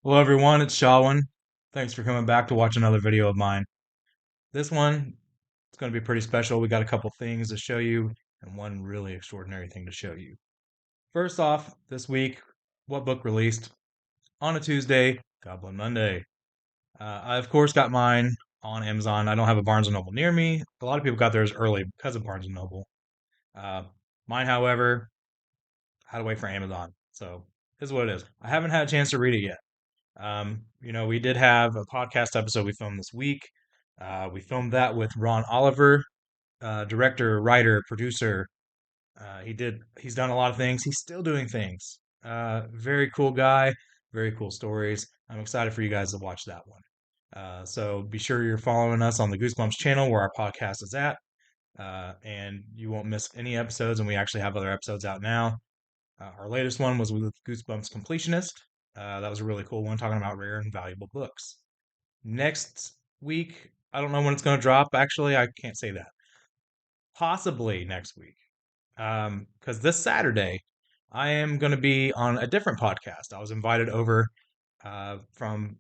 Hello everyone, it's Shawin. Thanks for coming back to watch another video of mine. This one is going to be pretty special. We got a couple things to show you and one really extraordinary thing to show you. First off, this week, what book released on a Tuesday? Goblin Monday. I of course got mine on Amazon. I don't have a Barnes& and Noble near me. A lot of people got theirs early because of Barnes& and Noble. Uh, Mine, however, had to wait for Amazon. So, this is what it is. I haven't had a chance to read it yet. We did have a podcast episode we filmed this week. We filmed that with Ron Oliver, director, writer, producer. He's done a lot of things. He's still doing things. Very cool guy, very cool stories. I'm excited for you guys to watch that one. So be sure you're following us on the Goosebumps channel where our podcast is at. And you won't miss any episodes. And we actually have other episodes out now. Our latest one was with Goosebumps Completionist. That was a really cool one talking about rare and valuable books. Next week, I don't know when it's going to drop. Actually, I can't say that. Possibly next week. Because this Saturday, I am going to be on a different podcast. I was invited over from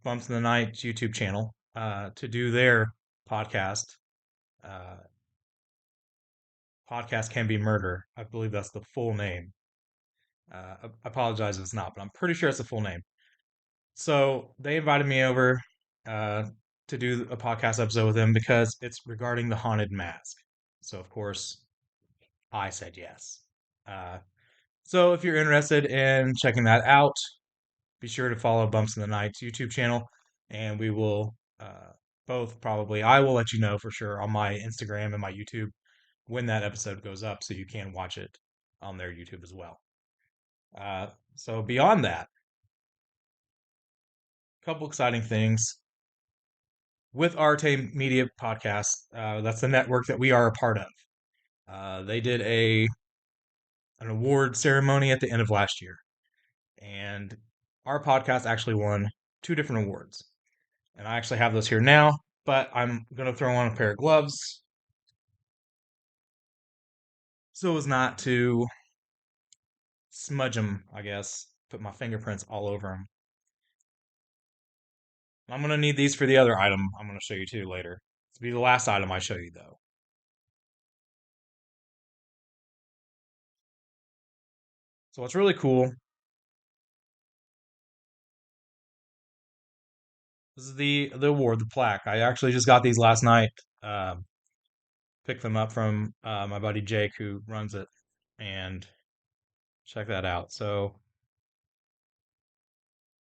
Bumps in the Night's YouTube channel to do their podcast. Uh, Podcast Can Be Murder. I believe that's the full name. I apologize if it's not, but I'm pretty sure it's the full name. So they invited me over uh, to do a podcast episode with them because it's regarding the haunted mask. So of course I said yes. Uh, so if you're interested in checking that out, be sure to follow Bumps in the Night's YouTube channel, and we will both probably. I will let you know for sure on my Instagram and my YouTube when that episode goes up, so you can watch it on their YouTube as well. So beyond that, a couple exciting things with Arte Media Podcast. That's the network that we are a part of. They did an award ceremony at the end of last year, and our podcast actually won two different awards. And I actually have those here now, but I'm gonna throw on a pair of gloves so as not to smudge them. I guess put my fingerprints all over them. I'm gonna need these for the other item I'm gonna show you too later. This will be the last item I show you though. So what's really cool. This is the award, the plaque. I actually just got these last night. Picked them up from my buddy Jake, who runs it, and check that out. So,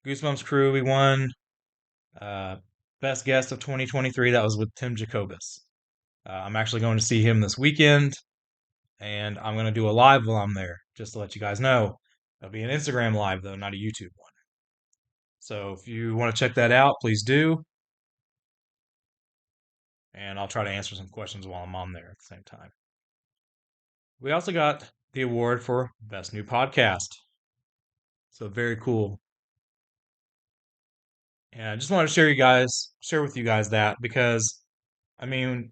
Goosebumps crew, we won uh, best guest of 2023. That was with Tim Jacobus. I'm actually going to see him this weekend, and I'm going to do a live while I'm there, just to let you guys know. It'll be an Instagram live though, not a YouTube one. So if you want to check that out, please do, and I'll try to answer some questions while I'm on there at the same time. We also got the award for best new podcast. So very cool. And I just want to share with you guys that because I mean,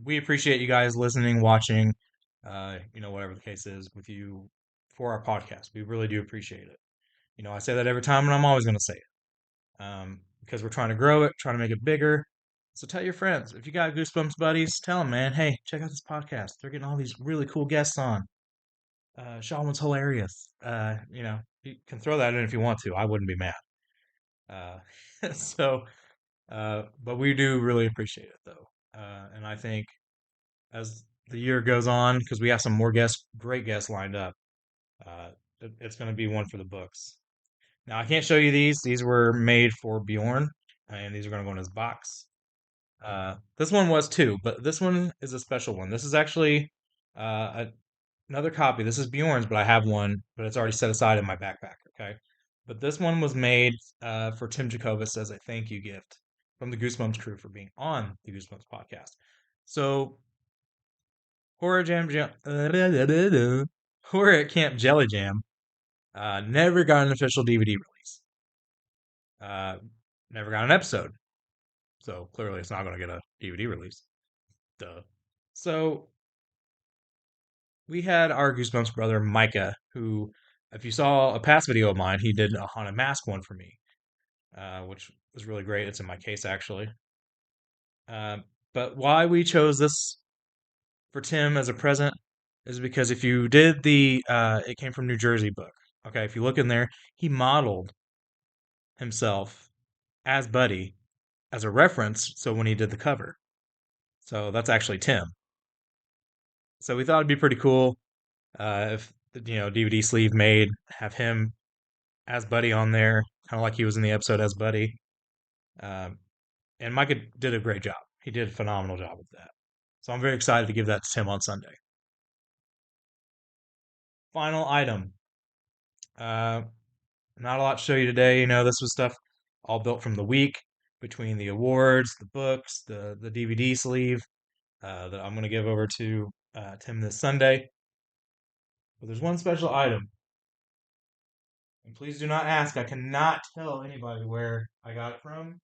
we appreciate you guys listening, watching, whatever the case is with you for our podcast. We really do appreciate it. I say that every time, and I'm always going to say it because we're trying to grow it, trying to make it bigger. So tell your friends. If you got Goosebumps buddies, tell them, man, hey, check out this podcast. They're getting all these really cool guests on. Shawman's hilarious. You can throw that in if you want to. I wouldn't be mad. So, but we do really appreciate it though. And I think as the year goes on, because we have some more great guests lined up, uh, it's going to be one for the books. Now, I can't show you these. These were made for Bjorn, and these are going to go in his box. This one was too, but this one is a special one. This is actually another copy. This is Bjorn's, but I have one, but it's already set aside in my backpack. Okay. But this one was made for Tim Jacobus as a thank you gift from the Goosebumps crew for being on the Goosebumps podcast. So Horror Jam, Horror at Camp Jelly Jam never got an official DVD release. Uh, Never got an episode. So clearly it's not going to get a DVD release. Duh. So we had our Goosebumps brother Micah, who If you saw a past video of mine, he did a haunted mask one for me, which was really great. It's in my case actually. Um, but why we chose this for Tim as a present is because if you did the it came from New Jersey book. Okay, if you look in there, he modeled himself as Buddy as a reference. So when he did the cover, so that's actually Tim. So we thought it'd be pretty cool if DVD sleeve made have him as Buddy on there, kind of like he was in the episode as Buddy. Um, and Micah did a great job. He did a phenomenal job with that. So I'm very excited to give that to Tim on Sunday. Final item. Uh, Not a lot to show you today. This was stuff all built from the week between the awards, the books, the DVD sleeve that I'm going to give over to Tim this Sunday. But there's one special item. And please do not ask. I cannot tell anybody where I got it from.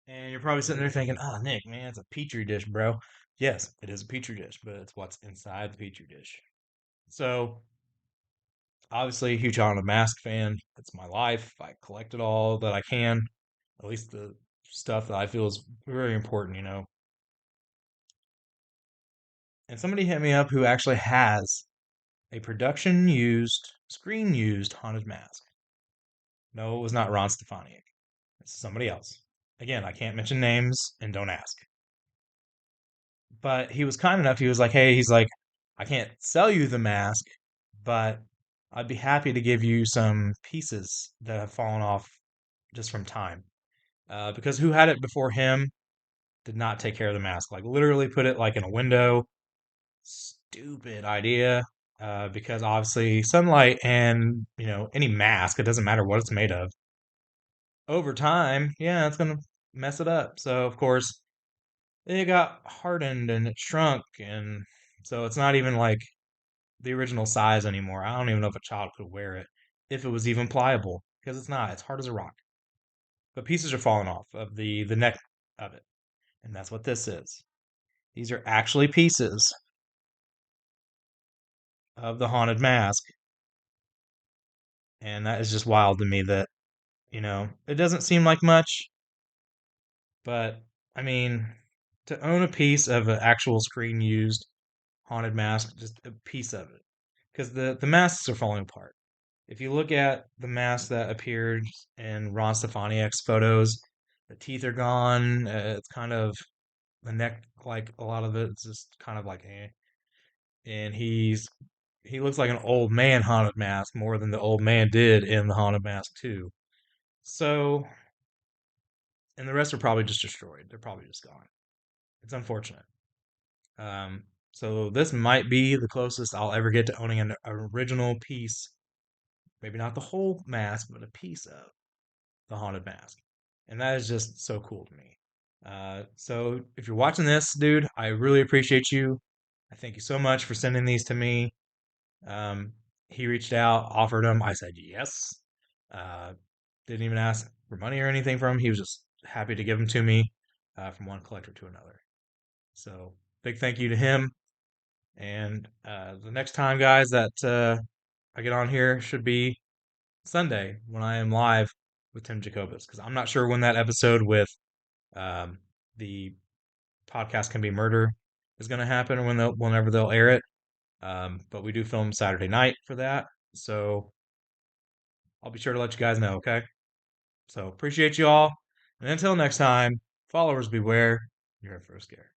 And you're probably sitting there thinking, oh, Nick, man, it's a petri dish, bro. Yes, it is a petri dish, but it's what's inside the petri dish. So, obviously, a huge Haunted Mask fan. It's my life. I collect it all that I can, at least the stuff that I feel is very important. And somebody hit me up who actually has a production used, screen used Haunted Mask. No, it was not Ron Stefaniak. It's somebody else. Again, I can't mention names and don't ask. But he was kind enough. He was like, hey, he's like, I can't sell you the mask, but I'd be happy to give you some pieces that have fallen off just from time. Because who had it before him did not take care of the mask. Like literally put it like in a window. Stupid idea. Because obviously sunlight and any mask, it doesn't matter what it's made of. Over time, yeah, it's gonna mess it up. So of course it got hardened and it shrunk, and so it's not even like the original size anymore. I don't even know if a child could wear it if it was even pliable because it's not. It's hard as a rock. But pieces are falling off of the neck of it, and that's what this is. These are actually pieces of the haunted mask, and that is just wild to me that it doesn't seem like much, but I mean, to own a piece of an actual screen used haunted mask, just a piece of it, because the masks are falling apart. If you look at the mask that appeared in Ron Stefaniak's photos, the teeth are gone. It's kind of the neck, like a lot of it's just kind of like eh. And he looks like an old man haunted mask more than the old man did in the haunted mask too. So, and the rest are probably just destroyed. They're probably just gone. It's unfortunate. Um, so this might be the closest I'll ever get to owning an original piece. Maybe not the whole mask, but a piece of the haunted mask. And that is just so cool to me. So if you're watching this, dude, I really appreciate you. I thank you so much for sending these to me. Um, he reached out, offered them. I said yes. Uh, didn't even ask for money or anything from him. He was just happy to give them to me from one collector to another. So big thank you to him. And the next time, guys, that I get on here should be Sunday when I am live with Tim Jacobus because I'm not sure when that episode with um, the podcast can be murder is going to happen or whenever they'll air it. But we do film Saturday night for that, so I'll be sure to let you guys know. Okay, so appreciate you all, and until next time, followers beware. You're in for a scare.